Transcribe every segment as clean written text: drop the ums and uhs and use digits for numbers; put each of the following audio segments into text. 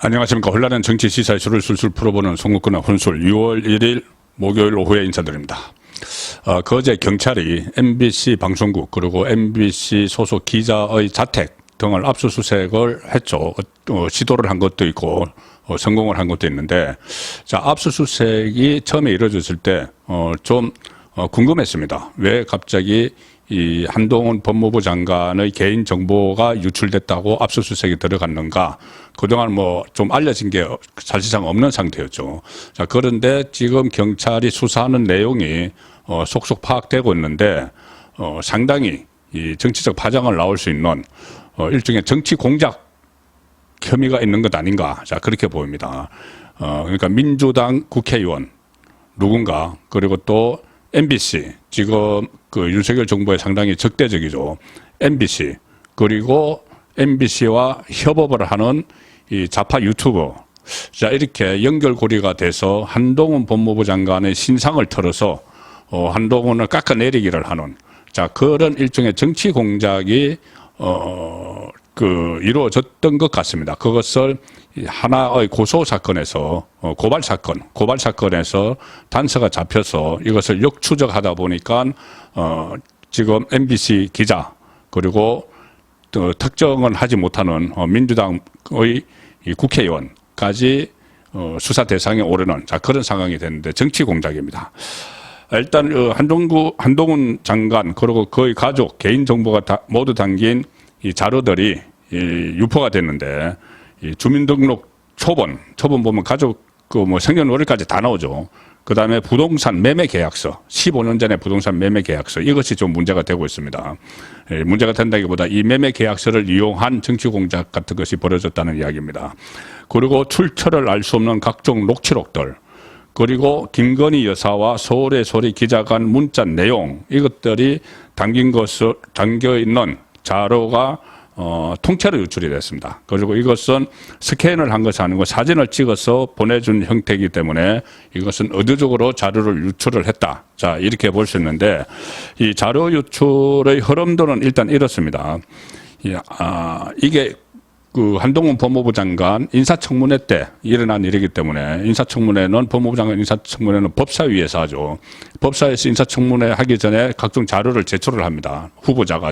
안녕하십니까. 혼란한 정치 시사 이슈를 술술 풀어보는 송국근의 혼술 6월 1일 목요일 오후에 인사드립니다. 거제 경찰이 MBC 방송국 그리고 MBC 소속 기자의 자택 등을 압수수색을 했죠. 시도를 한 것도 있고 성공을 한 것도 있는데, 자, 압수수색이 처음에 이루어졌을 때 좀 궁금했습니다. 왜 갑자기 이 한동훈 법무부 장관의 개인 정보가 유출됐다고 압수수색이 들어갔는가? 그동안 뭐 좀 알려진 게 사실상 없는 상태였죠. 자, 그런데 지금 경찰이 수사하는 내용이 속속 파악되고 있는데 상당히 이 정치적 파장을 나올 수 있는 일종의 정치 공작 혐의가 있는 것 아닌가? 자, 그렇게 보입니다. 그러니까 민주당 국회의원 누군가, 그리고 또 MBC, 지금 그 윤석열 정부에 상당히 적대적이죠. MBC, 그리고 MBC와 협업을 하는 이 좌파 유튜버. 자, 이렇게 연결고리가 돼서 한동훈 법무부 장관의 신상을 털어서 한동훈을 깎아내리기를 하는, 자, 그런 일종의 정치 공작이 이루어졌던 것 같습니다. 그것을 하나의 고소 사건에서 고발 사건에서 단서가 잡혀서 이것을 역추적하다 보니까 지금 MBC 기자, 그리고 또 특정은 하지 못하는 민주당의 이 국회의원까지 수사 대상에 오르는, 자, 그런 상황이 됐는데 정치 공작입니다. 일단 한동훈 장관 그리고 그의 가족 개인 정보가 모두 담긴 이 자료들이 유포가 됐는데, 이 주민등록 초본 보면 가족 뭐 생년월일까지 다 나오죠. 그 다음에 부동산 매매 계약서, 15년 전에 부동산 매매 계약서, 이것이 좀 문제가 되고 있습니다. 문제가 된다기보다 이 매매 계약서를 이용한 정치 공작 같은 것이 벌어졌다는 이야기입니다. 그리고 출처를 알 수 없는 각종 녹취록들, 그리고 김건희 여사와 서울의 소리 기자간 문자 내용, 이것들이 담겨 있는 자료가 통째로 유출이 됐습니다. 그리고 이것은 스캔을 한 것이 아니고 사진을 찍어서 보내준 형태이기 때문에 이것은 의도적으로 자료를 유출을 했다. 자, 이렇게 볼 수 있는데, 이 자료 유출의 흐름도는 일단 이렇습니다. 이게 그 한동훈 법무부 장관 인사청문회 때 일어난 일이기 때문에, 법무부 장관 인사청문회는 법사위에서 하죠. 법사위에서 인사청문회 하기 전에 각종 자료를 제출을 합니다.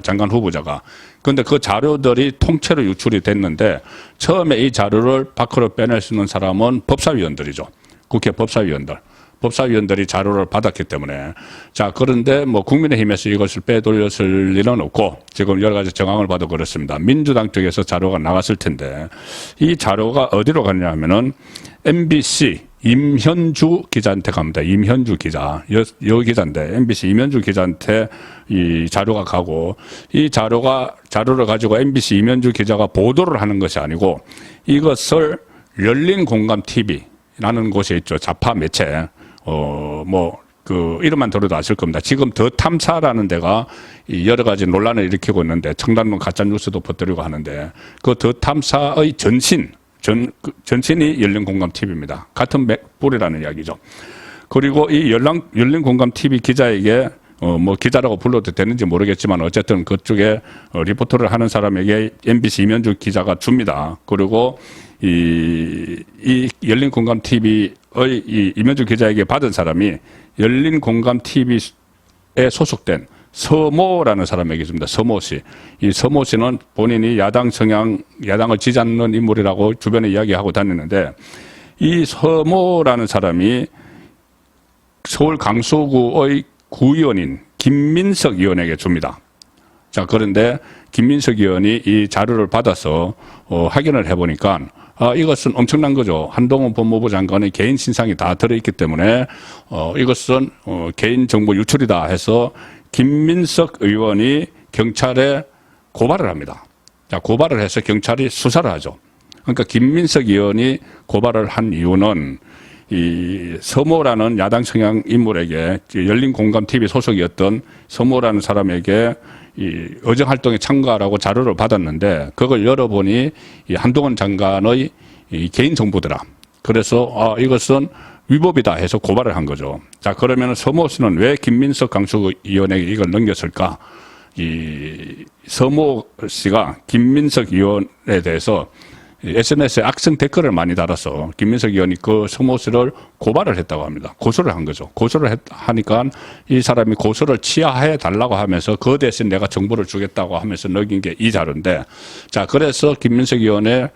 장관 후보자가. 그런데 그 자료들이 통째로 유출이 됐는데, 처음에 이 자료를 밖으로 빼낼 수 있는 사람은 법사위원들이죠. 국회 법사위원들이 자료를 받았기 때문에. 자, 그런데 뭐 국민의힘에서 이것을 빼돌렸을 리는 없고, 지금 여러 가지 정황을 봐도 그렇습니다. 민주당 쪽에서 자료가 나갔을 텐데, 이 자료가 어디로 갔냐 하면은 MBC 임현주 기자한테 갑니다. 임현주 기자, 여 기자인데 MBC 임현주 기자한테 이 자료가 가고, 이 자료를 가지고 MBC 임현주 기자가 보도를 하는 것이 아니고, 이것을 열린공감TV라는 곳이 있죠. 좌파 매체. 이름만 들어도 아실 겁니다. 지금 더 탐사라는 데가 여러 가지 논란을 일으키고 있는데, 청단문 가짜뉴스도 퍼뜨리고 하는데, 그 더 탐사의 전신이 열린공감TV입니다. 같은 뿌리라는 이야기죠. 그리고 이 열린공감TV 기자에게 기자라고 불러도 되는지 모르겠지만, 어쨌든 그쪽에 리포터를 하는 사람에게 MBC 임현주 기자가 줍니다. 그리고 이 열린공감TV의 이 임현주 기자에게 받은 사람이 열린공감TV에 소속된 서모라는 사람에게 줍니다. 서모 씨. 이 서모 씨는 본인이 야당을 지지하는 인물이라고 주변에 이야기하고 다니는데, 이 서모라는 사람이 서울 강서구의 구의원인 김민석 의원에게 줍니다. 자, 그런데 김민석 의원이 이 자료를 받아서 확인을 해보니까, 이것은 엄청난 거죠. 한동훈 법무부 장관의 개인 신상이 다 들어있기 때문에 이것은 개인 정보 유출이다 해서 김민석 의원이 경찰에 고발을 합니다. 자, 고발을 해서 경찰이 수사를 하죠. 그러니까 김민석 의원이 고발을 한 이유는 이 서모라는 야당 성향 인물에게, 열린공감TV 소속이었던 서모라는 사람에게 이 의정활동에 참가하라고 자료를 받았는데, 그걸 열어보니 이 한동훈 장관의 이 개인 정보더라. 그래서 이것은 위법이다 해서 고발을 한 거죠. 자, 그러면 서모 씨는 왜 김민석 강수위원에게 이걸 넘겼을까? 이 서모 씨가 김민석 의원에 대해서 SNS에 악성 댓글을 많이 달아서 김민석 의원이 그 서모스를 고발을 했다고 합니다. 고소를 한 거죠. 고소를 하니까 이 사람이 고소를 취하해 달라고 하면서 그 대신 내가 정보를 주겠다고 하면서 넘긴 게 이 자료인데, 자, 그래서 김민석 의원의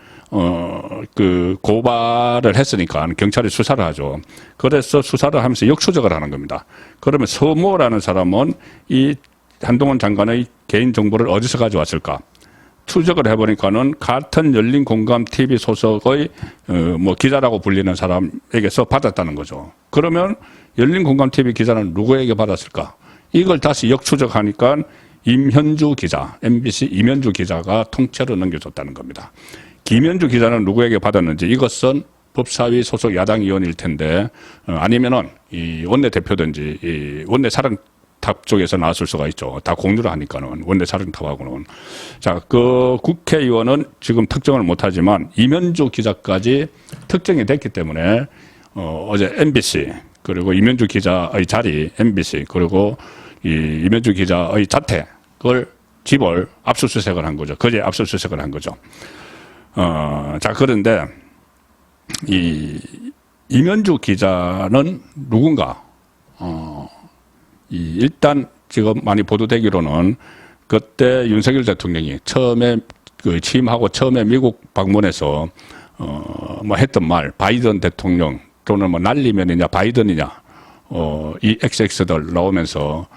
그 고발을 했으니까 경찰이 수사를 하죠. 그래서 수사를 하면서 역추적을 하는 겁니다. 그러면 서모라는 사람은 이 한동훈 장관의 개인 정보를 어디서 가져왔을까? 추적을 해보니까는 같은 열린공감 TV 소속의 뭐 기자라고 불리는 사람에게서 받았다는 거죠. 그러면 열린공감 TV 기자는 누구에게 받았을까? 이걸 다시 역추적하니까 임현주 기자, MBC 임현주 기자가 통째로 넘겨줬다는 겁니다. 김현주 기자는 누구에게 받았는지, 이것은 법사위 소속 야당 의원일 텐데 아니면은 이 원내대표든지 이 원내사령탑 쪽에서 나왔을 수가 있죠. 다 공유를 하니까는 원내사령탑하고는. 자, 그 국회의원은 지금 특정을 못하지만 임현주 기자까지 특정이 됐기 때문에 어제 MBC 그리고 임현주 기자의 자리, MBC 그리고 이 임현주 기자의 자택을 집을 압수수색을 한 거죠. 그제 압수수색을 한 거죠. 자, 그런데 이 임현주 기자는 누군가? 일단 지금 많이 보도되기로는 그때 윤석열 대통령이 처음에 그 취임하고 처음에 미국 방문해서 뭐 했던 말, 바이든 대통령 또는 뭐 날리면이냐 바이든이냐 이 XX들 나오면서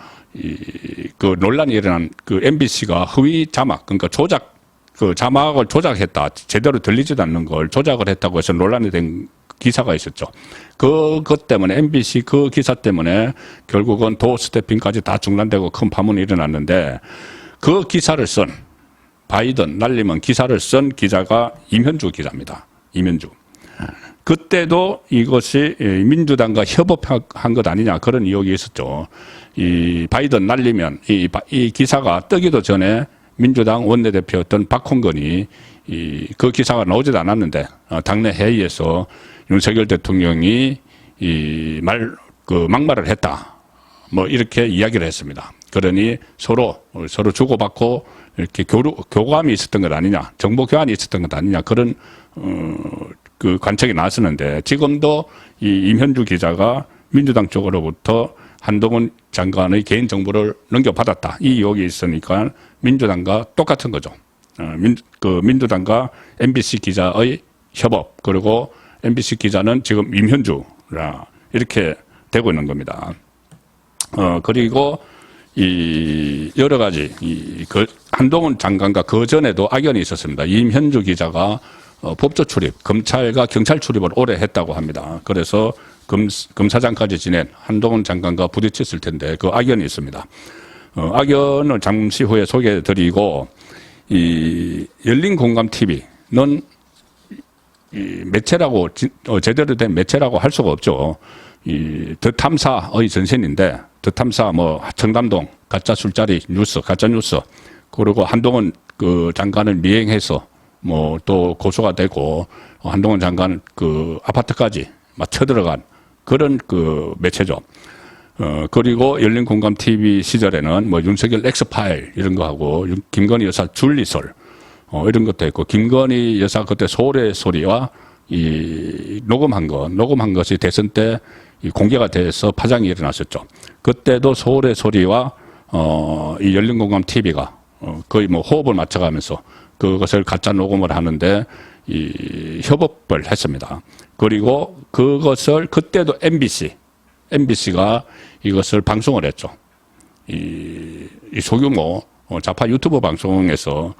그 논란이 일어난 그 MBC가 허위 자막, 그러니까 조작, 그 자막을 조작했다, 제대로 들리지도 않는 걸 조작을 했다고 해서 논란이 된 기사가 있었죠. 그것 때문에 MBC 그 기사 때문에 결국은 도어 스태핑까지 다 중단되고 큰 파문이 일어났는데, 그 기사를 쓴 바이든 날리면 기사를 쓴 기자가 임현주 기자입니다. 임현주. 그때도 이것이 민주당과 협업한 것 아니냐 그런 의혹이 있었죠. 이 바이든 날리면 이 기사가 뜨기도 전에 민주당 원내대표였던 박홍근이 그 기사가 나오지도 않았는데 당내 회의에서 윤석열 대통령이 막말을 했다, 뭐 이렇게 이야기를 했습니다. 그러니 서로 주고받고 이렇게 교감이 있었던 것 아니냐, 정보 교환이 있었던 것 아니냐, 그런 그 관측이 나왔었는데, 지금도 이 임현주 기자가 민주당 쪽으로부터 한동훈 장관의 개인 정보를 넘겨받았다, 이 의혹이 있으니까 민주당과 똑같은 거죠. 민주당과 MBC 기자의 협업, 그리고 MBC 기자는 지금 임현주라 이렇게 되고 있는 겁니다. 그리고 여러 가지 한동훈 장관과 그 전에도 악연이 있었습니다. 임현주 기자가 법조 출입, 검찰과 경찰 출입을 오래 했다고 합니다. 그래서 검사장까지 지낸 한동훈 장관과 부딪혔을 텐데 그 악연이 있습니다. 악연을 잠시 후에 소개해드리고, 열린공감TV는 매체라고 제대로 된 매체라고 할 수가 없죠. 더 탐사의 전신인데, 더 탐사 뭐 청담동 가짜 술자리 뉴스, 가짜 뉴스, 그리고 한동훈 그 장관을 미행해서 뭐 또 고소가 되고 한동훈 장관 그 아파트까지 막 쳐들어간 그런 그 매체죠. 그리고 열린공감TV 시절에는 뭐 윤석열 엑스파일 이런 거 하고 김건희 여사 줄리설 이런 것도 있고, 김건희 여사 그때 서울의 소리와 녹음한 것이 대선 때 공개가 돼서 파장이 일어났었죠. 그때도 서울의 소리와 이 열린공감TV가 거의 뭐 호흡을 맞춰가면서 그것을 가짜 녹음을 하는데 협업을 했습니다. 그리고 그것을 그때도 MBC가 이것을 방송을 했죠. 이 소규모 좌파 유튜브 방송에서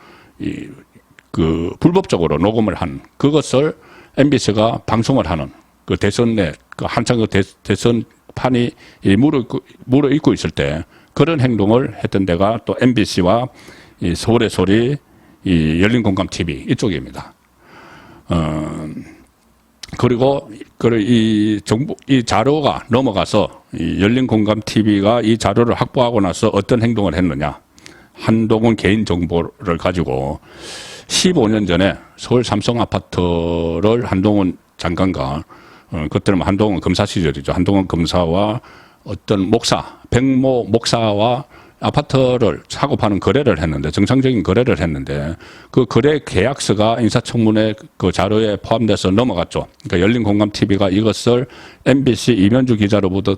그 불법적으로 녹음을 한 그것을 MBC가 방송을 하는, 그 대선 내 그 한창 그 대선판이 무르익고 있을 때 그런 행동을 했던 데가 또 MBC와 이 서울의 소리, 이 열린공감TV 이쪽입니다. 그리고 이 자료가 넘어가서 이 열린공감TV가 이 자료를 확보하고 나서 어떤 행동을 했느냐. 한동훈 개인 정보를 가지고 15년 전에 서울 삼성 아파트를 한동훈 장관과 그때는 한동훈 검사 시절이죠. 한동훈 검사와 어떤 목사, 백모 목사와 아파트를 사고 파는 거래를 했는데, 정상적인 거래를 했는데, 그 거래 계약서가 인사청문회 그 자료에 포함돼서 넘어갔죠. 그러니까 열린공감TV가 이것을 MBC 이면주 기자로부터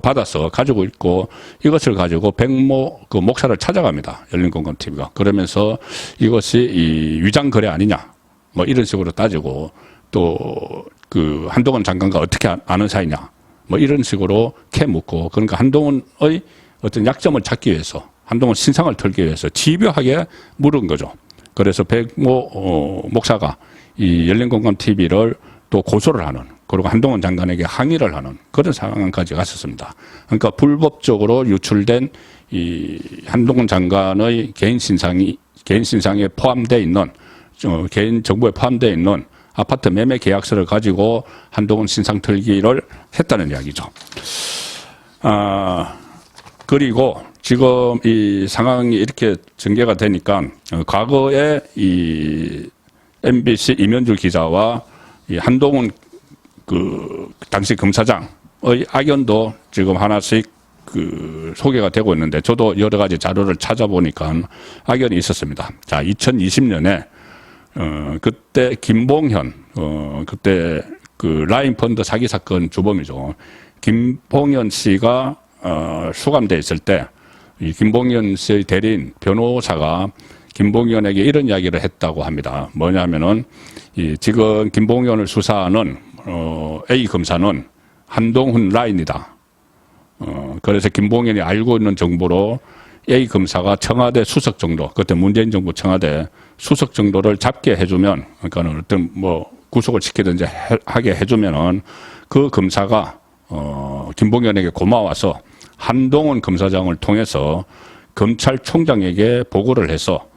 받아서 가지고 있고, 이것을 가지고 백모 그 목사를 찾아갑니다. 열린공감TV가. 그러면서 이것이 이 위장 거래 아니냐, 뭐 이런 식으로 따지고, 또 그 한동훈 장관과 어떻게 아는 사이냐, 뭐 이런 식으로 캐묻고, 그러니까 한동훈의 어떤 약점을 찾기 위해서, 한동훈 신상을 털기 위해서 집요하게 물은 거죠. 그래서 백모 목사가 이 열린공감TV를 또 고소를 하는, 그리고 한동훈 장관에게 항의를 하는 그런 상황까지 갔었습니다. 그러니까 불법적으로 유출된 이 한동훈 장관의 개인 신상에 포함되어 있는, 개인 정보에 포함되어 있는 아파트 매매 계약서를 가지고 한동훈 신상 털기를 했다는 이야기죠. 그리고 지금 이 상황이 이렇게 전개가 되니까, 과거에 이 MBC 이면주 기자와 이 한동훈 그 당시 검사장의 악연도 지금 하나씩 그 소개가 되고 있는데, 저도 여러 가지 자료를 찾아보니까 악연이 있었습니다. 자, 2020년에 그때 김봉현, 그때 그 라인펀드 사기 사건 주범이죠. 김봉현 씨가 수감돼 있을 때, 이 김봉현 씨의 대리인 변호사가 김봉현에게 이런 이야기를 했다고 합니다. 뭐냐면은, 지금 김봉현을 수사하는 A 검사는 한동훈 라인이다. 그래서 김봉현이 알고 있는 정보로 A 검사가 청와대 수석 정도, 그때 문재인 정부 청와대 수석 정도를 잡게 해주면, 그러니까 어떤 뭐 구속을 시키든지 하게 해주면은 그 검사가 김봉현에게 고마워서 한동훈 검사장을 통해서 검찰총장에게 보고를 해서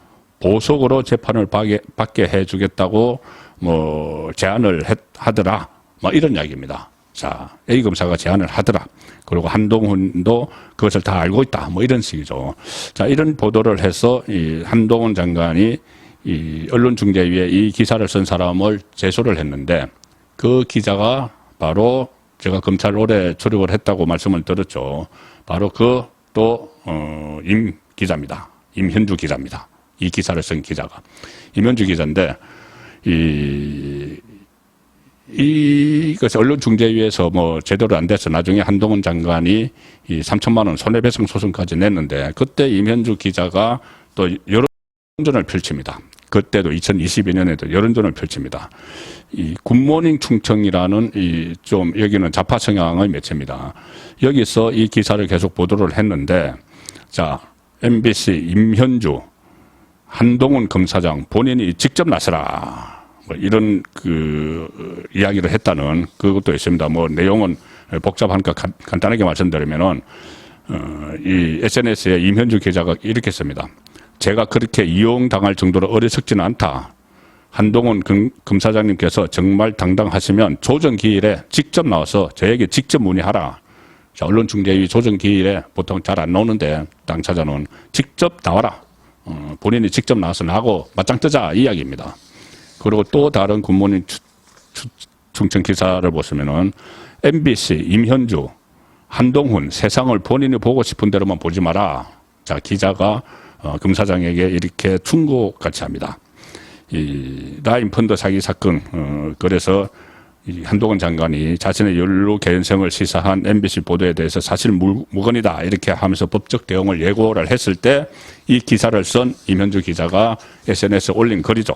보석으로 재판을 받게 해주겠다고 뭐 제안을 하더라. 뭐 이런 이야기입니다. 자, A 검사가 제안을 하더라. 그리고 한동훈도 그것을 다 알고 있다. 뭐 이런 식이죠. 자, 이런 보도를 해서 이 한동훈 장관이 이 언론중재위에 이 기사를 쓴 사람을 제소를 했는데, 그 기자가 바로 제가 검찰 오래 출입을 했다고 말씀을 드렸죠. 바로 그 또 임 기자입니다. 임현주 기자입니다. 이 기사를 쓴 기자가 임현주 기자인데, 이것이 언론중재위에서 뭐 제대로 안 돼서 나중에 한동훈 장관이 이 3천만 원 손해배상 소송까지 냈는데, 그때 임현주 기자가 또 여론전을 펼칩니다. 그때도 2022년에도 여론전을 펼칩니다. 이 굿모닝 충청이라는 이 좀 여기는 좌파 성향의 매체입니다. 여기서 이 기사를 계속 보도를 했는데, 자, MBC 임현주 한동훈 검사장 본인이 직접 나서라, 뭐 이런 그 이야기를 했다는 그것도 있습니다. 뭐 내용은 복잡하니까 간단하게 말씀드리면은 이 SNS에 임현주 기자가 이렇게 씁니다. 제가 그렇게 이용당할 정도로 어리석지는 않다. 한동훈 검사장님께서 정말 당당하시면 조정기일에 직접 나와서 저에게 직접 문의하라. 자, 언론중재위 조정기일에 보통 잘 안 나오는데 당사자는 직접 나와라. 본인이 직접 나와서 나하고 맞짱 뜨자, 이 이야기입니다. 그리고 또 다른 굿모닝 충청 기사를 보시면은 MBC 임현주 한동훈 세상을 본인이 보고 싶은 대로만 보지 마라. 자, 기자가 검사장에게 이렇게 충고같이 합니다. 이 라인펀드 사기 사건, 그래서 이 한동훈 장관이 자신의 연루 개연성을 시사한 MBC 보도에 대해서 사실 무근이다 이렇게 하면서 법적 대응을 예고를 했을 때 이 기사를 쓴 임현주 기자가 SNS에 올린 글이죠.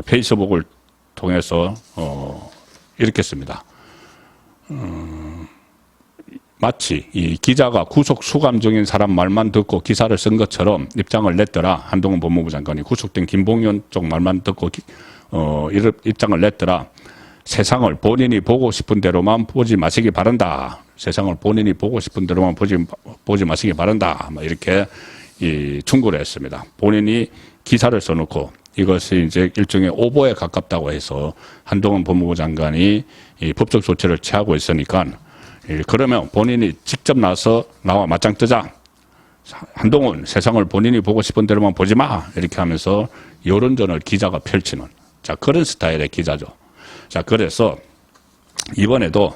페이스북을 통해서 이렇게 씁니다. 마치 이 기자가 구속 수감 중인 사람 말만 듣고 기사를 쓴 것처럼 입장을 냈더라. 한동훈 법무부 장관이 구속된 김봉현 쪽 말만 듣고 이런 입장을 냈더라. 세상을 본인이 보고 싶은 대로만 보지 마시기 바란다. 세상을 본인이 보고 싶은 대로만 보지 마시기 바란다. 뭐 이렇게 충고를 했습니다. 본인이 기사를 써놓고 이것이 이제 일종의 오보에 가깝다고 해서 한동훈 법무부 장관이 이 법적 조치를 취하고 있으니까, 그러면 본인이 직접 나와 맞짱 뜨자. 한동훈 세상을 본인이 보고 싶은 대로만 보지 마. 이렇게 하면서 여론전을 기자가 펼치는, 자, 그런 스타일의 기자죠. 자, 그래서 이번에도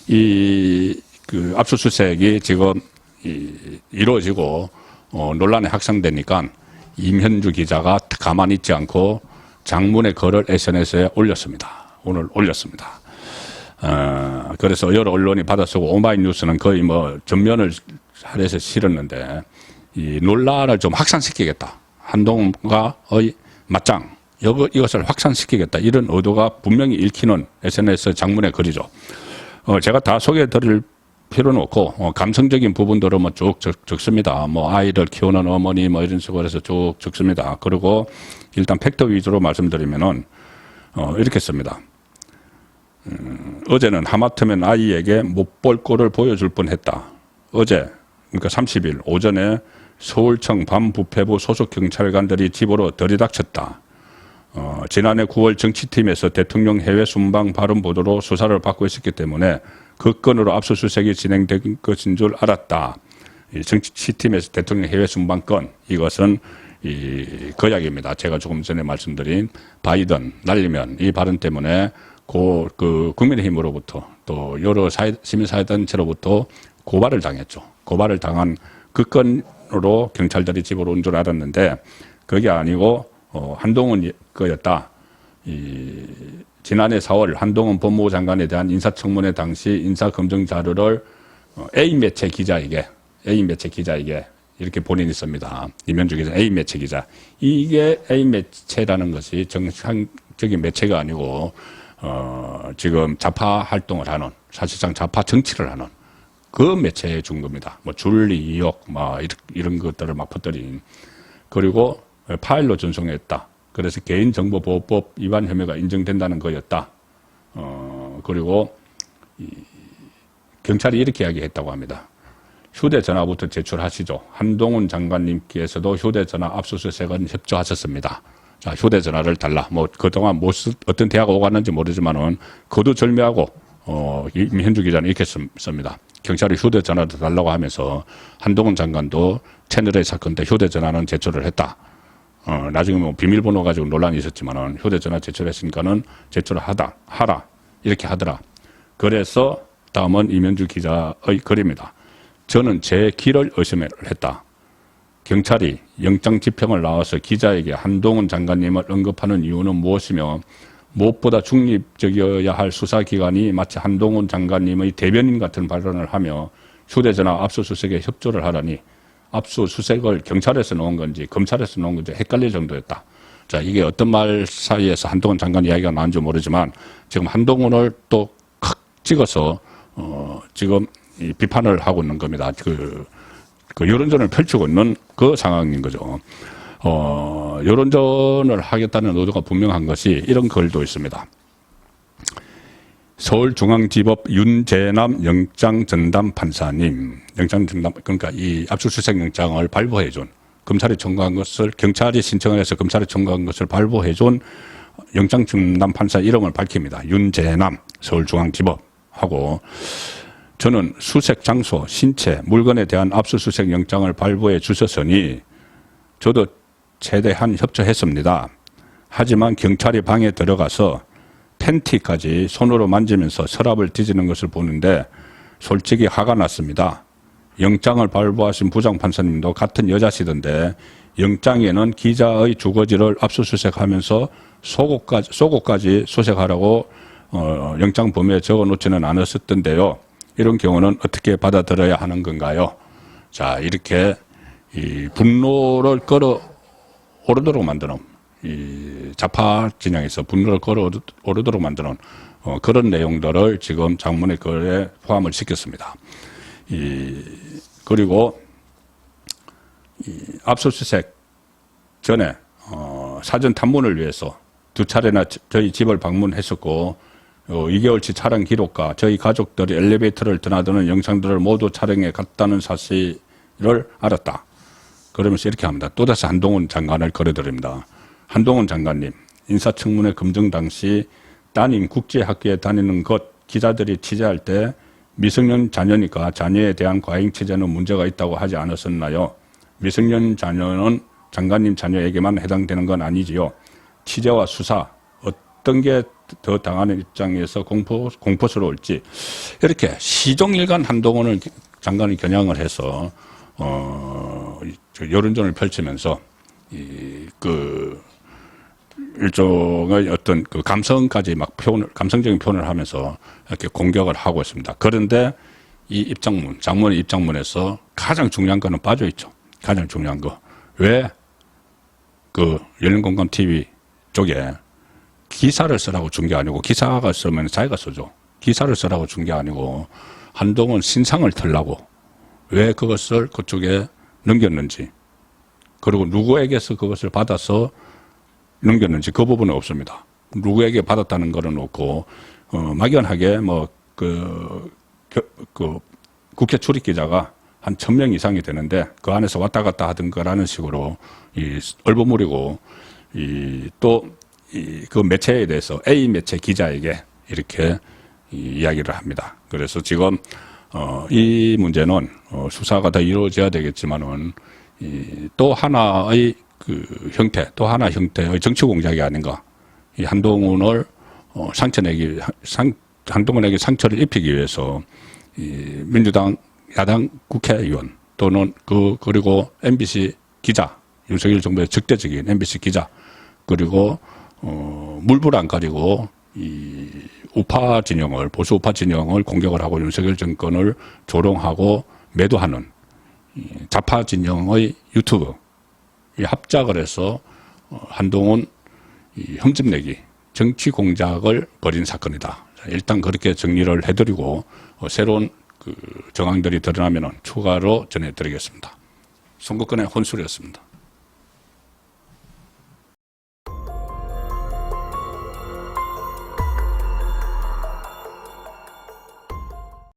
그 압수수색이 지금 이루어지고 논란이 확산되니까 임현주 기자가 가만히 있지 않고 장문의 글을 SNS에 올렸습니다. 오늘 올렸습니다. 그래서 여러 언론이 받아쓰고 오마이뉴스는 거의 뭐 전면을 할애해서 실었는데 이 논란을 좀 확산시키겠다. 한동훈과의 맞짱 이것을 확산시키겠다. 이런 의도가 분명히 읽히는 SNS 장문의 글이죠. 제가 다 소개해드릴 필요는 없고 감성적인 부분들은 뭐 쭉 적습니다. 뭐 아이를 키우는 어머니 뭐 이런 식으로 해서 쭉 적습니다. 그리고 일단 팩트 위주로 말씀드리면은 이렇게 씁니다. 어제는 하마터면 아이에게 못 볼 꼴을 보여줄 뻔했다. 어제 그러니까 30일 오전에 서울청 반부패부 소속 경찰관들이 집으로 들이닥쳤다. 지난해 9월 정치팀에서 대통령 해외 순방 발언 보도로 수사를 받고 있었기 때문에 그 건으로 압수수색이 진행된 것인 줄 알았다. 이 정치팀에서 대통령 해외 순방 건 이것은 이 거약입니다. 제가 조금 전에 말씀드린 바이든 날리면 이 발언 때문에 그 국민의힘으로부터 또 여러 시민사회단체로부터 고발을 당했죠. 고발을 당한 그 건으로 경찰들이 집으로 온 줄 알았는데 그게 아니고 한동훈 거였다. 지난해 4월 한동훈 법무부 장관에 대한 인사청문회 당시 인사검증 자료를 A매체 기자에게 이렇게 본인이 씁니다. 임현주 기자 A매체 기자. 이게 A매체라는 것이 정상적인 매체가 아니고 지금 좌파 활동을 하는 사실상 좌파 정치를 하는 그 매체에 준 겁니다. 뭐 줄리 이역 이런 것들을 막 퍼뜨린 그리고 파일로 전송했다. 그래서 개인정보보호법 위반 혐의가 인정된다는 거였다. 그리고 경찰이 이렇게 이야기했다고 합니다. 휴대전화부터 제출하시죠. 한동훈 장관님께서도 휴대전화 압수수색은 협조하셨습니다. 자, 휴대전화를 달라. 뭐 그동안 어떤 대화가 오갔는지 모르지만은 거두절미하고 임현주 기자는 이렇게 씁니다. 경찰이 휴대전화를 달라고 하면서 한동훈 장관도 채널A 사건 때 휴대전화는 제출을 했다. 나중에 뭐 비밀번호 가지고 논란이 있었지만은 휴대전화 제출했으니까는 제출을 하라. 이렇게 하더라. 그래서 다음은 임현주 기자의 글입니다. 저는 제 길을 의심을 했다. 경찰이 영장 집행을 나와서 기자에게 한동훈 장관님을 언급하는 이유는 무엇이며 무엇보다 중립적이어야 할 수사기관이 마치 한동훈 장관님의 대변인 같은 발언을 하며 휴대전화 압수수색에 협조를 하라니 압수수색을 경찰에서 놓은 건지 검찰에서 놓은 건지 헷갈릴 정도였다. 자, 이게 어떤 말 사이에서 한동훈 장관 이야기가 나온지 모르지만 지금 한동훈을 또 칵 찍어서 지금 이 비판을 하고 있는 겁니다. 그 여론전을 펼치고 있는 그 상황인 거죠. 여론전을 하겠다는 의도가 분명한 것이 이런 글도 있습니다. 서울중앙지법 윤재남 영장전담 판사님, 그러니까 이 압수수색 영장을 발부해준, 검찰이 청구한 것을, 경찰이 신청을 해서 검찰이 청구한 것을 발부해준 영장전담 판사 이름을 밝힙니다. 윤재남 서울중앙지법하고, 저는 수색 장소, 신체, 물건에 대한 압수수색 영장을 발부해 주셨으니 저도 최대한 협조했습니다. 하지만 경찰이 방에 들어가서 팬티까지 손으로 만지면서 서랍을 뒤지는 것을 보는데 솔직히 화가 났습니다. 영장을 발부하신 부장판사님도 같은 여자시던데 영장에는 기자의 주거지를 압수수색하면서 속옷까지 수색하라고 영장 범위에 적어놓지는 않았었던데요. 이런 경우는 어떻게 받아들여야 하는 건가요? 자, 이렇게 이 분노를 끌어오르도록 만드는 이 좌파 진영에서 분노를 끌어오르도록 만드는 그런 내용들을 지금 장문의 글에 포함을 시켰습니다. 그리고 압수수색 전에 사전 탐문을 위해서 2차례나 저희 집을 방문했었고 2개월치 촬영 기록과 저희 가족들이 엘리베이터를 드나드는 영상들을 모두 촬영해 갔다는 사실을 알았다. 그러면서 이렇게 합니다. 또다시 한동훈 장관을 거려드립니다. 한동훈 장관님, 인사청문회 검증 당시 따님 국제학교에 다니는 것 기자들이 취재할 때 미성년 자녀니까 자녀에 대한 과잉 취재는 문제가 있다고 하지 않았었나요? 미성년 자녀는 장관님 자녀에게만 해당되는 건 아니지요. 취재와 수사 어떤 게 더 당하는 입장에서 공포스러울지 이렇게 시종일관 한동훈을 장관이 겨냥을 해서 여론전을 펼치면서 일종의 어떤 그 감성까지 막 감성적인 표현을 하면서 이렇게 공격을 하고 있습니다. 그런데 이 장문의 입장문에서 가장 중요한 거는 빠져 있죠. 가장 중요한 거. 왜 열린공감 TV 쪽에 기사를 쓰라고 준 게 아니고, 기사가 쓰면 자기가 쓰죠. 기사를 쓰라고 준 게 아니고 한동훈 신상을 털라고 왜 그것을 그쪽에 넘겼는지, 그리고 누구에게서 그것을 받아서 넘겼는지 그 부분은 없습니다. 누구에게 받았다는 거는 없고, 막연하게 국회 출입 기자가 한 1000명 이상이 되는데 그 안에서 왔다 갔다 하던 거라는 식으로 얼버무리고, 그 매체에 대해서 A 매체 기자에게 이렇게 이야기를 합니다. 그래서 지금 이 문제는 수사가 더 이루어져야 되겠지만은 또 하나의 또 하나 형태의 정치 공작이 아닌가. 이 한동훈을 한동훈에게 상처를 입히기 위해서 민주당 야당 국회의원 또는 그리고 MBC 기자, 윤석열 정부의 적대적인 MBC 기자, 그리고 물불 안 가리고 우파 진영을, 보수 우파 진영을 공격을 하고 윤석열 정권을 조롱하고 매도하는 좌파 진영의 유튜브, 합작을 해서 한동훈 흠집내기, 정치 공작을 벌인 사건이다. 일단 그렇게 정리를 해드리고 새로운 정황들이 드러나면 추가로 전해드리겠습니다. 선거권의 혼술이었습니다.